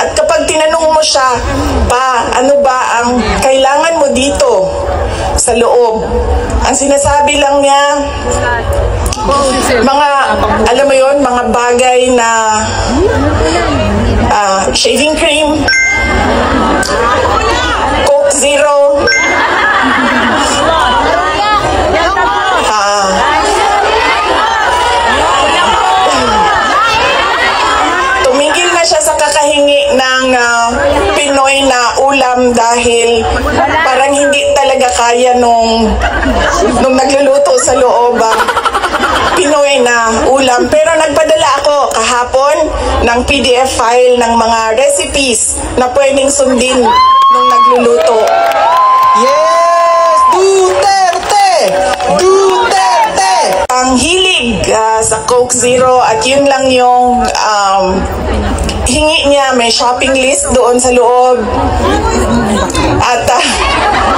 At kapag tinanong mo siya, pa, ano ba ang kailangan mo dito sa loob? Ang sinasabi lang niya, mga, alam mo yon, mga bagay na shaving cream, Coke Zero, tumigil na siya sa kakahingi ng Pinoy na ulam dahil parang hindi talaga kaya nung nagluluto sa loob Pinoy na ulam. Pero nagpadala ako kahapon ng PDF file ng mga recipes na pwedeng sundin nung nagluluto. Yes! Duterte! Duterte! Ang hilig sa Coke Zero at yun lang yung hingi niya. May shopping list doon sa loob. At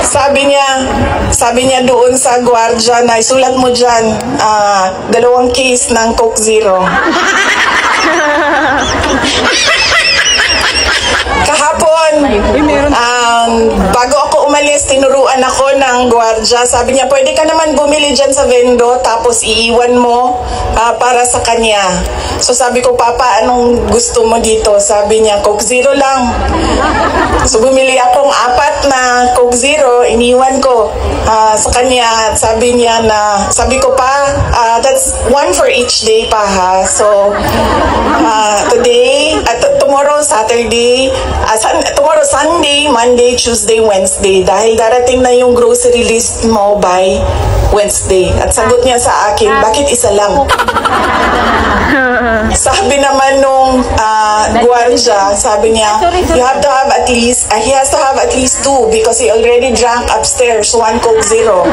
sabi niya doon sa gwardiya na isulat mo dyan 2 case ng Coke Zero. Kahapon, bago ako umalis, tinuruan ako ng gwardiya. Sabi niya, pwede ka naman bumili dyan sa vendo tapos iiwan mo para sa kanya. So sabi ko, Papa, anong gusto mo dito? Sabi niya, Coke Zero lang. So bumili akong 4 na Coke Zero, iniwan ko sa kanya. Sabi ko pa, that's 1 for each day pa ha. So today, tomorrow Saturday, tomorrow Sunday, Monday, Tuesday, Wednesday. Dahil darating na yung grocery list mo by Wednesday. At sagot niya sa akin, bakit isa lang? Sabi naman nung gwardiya, sabi niya, you have to have at least, he has to have at least 2 because he already drank upstairs 1 Coke Zero.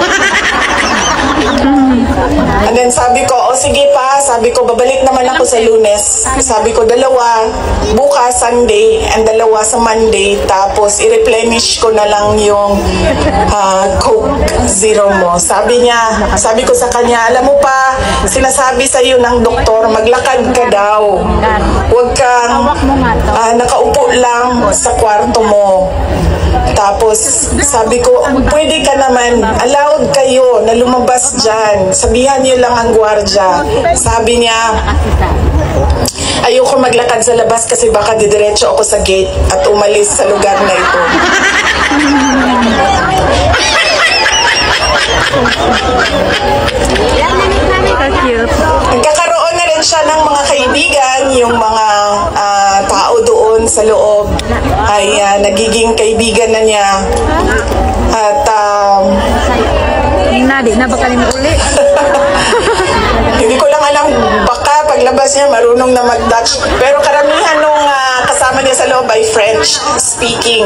And then sabi ko, sige pa, sabi ko, babalik naman ako sa Lunes. Sabi ko, 2 bukas Sunday and 2 sa Monday, tapos i-replenish ko na lang yung Coke Zero mo. Sabi ko sa kanya, alam mo pa, sinasabi sa'yo ng doktor, maglakad ka daw. Huwag kang nakaupo lang sa kwarto mo. Tapos sabi ko, pwede ka naman, allowed kayo na lumabas dyan. Sabihan niyo lang ang gwardiya. Sabi niya, ayoko maglakad sa labas kasi baka didiretso ako sa gate at umalis sa lugar na ito. Nagkakaroon na rin siya ng mga kaibigan, yung mga tao doon sa loob ay nagiging kaibigan na niya. At na baka rin uli. Hindi ko lang alam, baka paglabas niya marunong na mag-Dutch. Pero karamihan nung kasama niya sa loob ay French speaking.